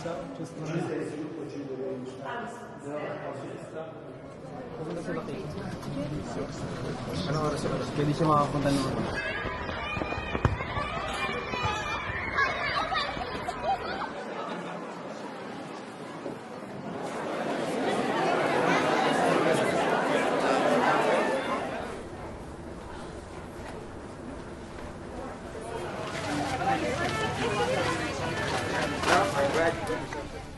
Tuesday, sviluppo ci dovevo Pupunta sa location. Anong oras sa oras? Pwede siya makapunta naman. No, I'm glad.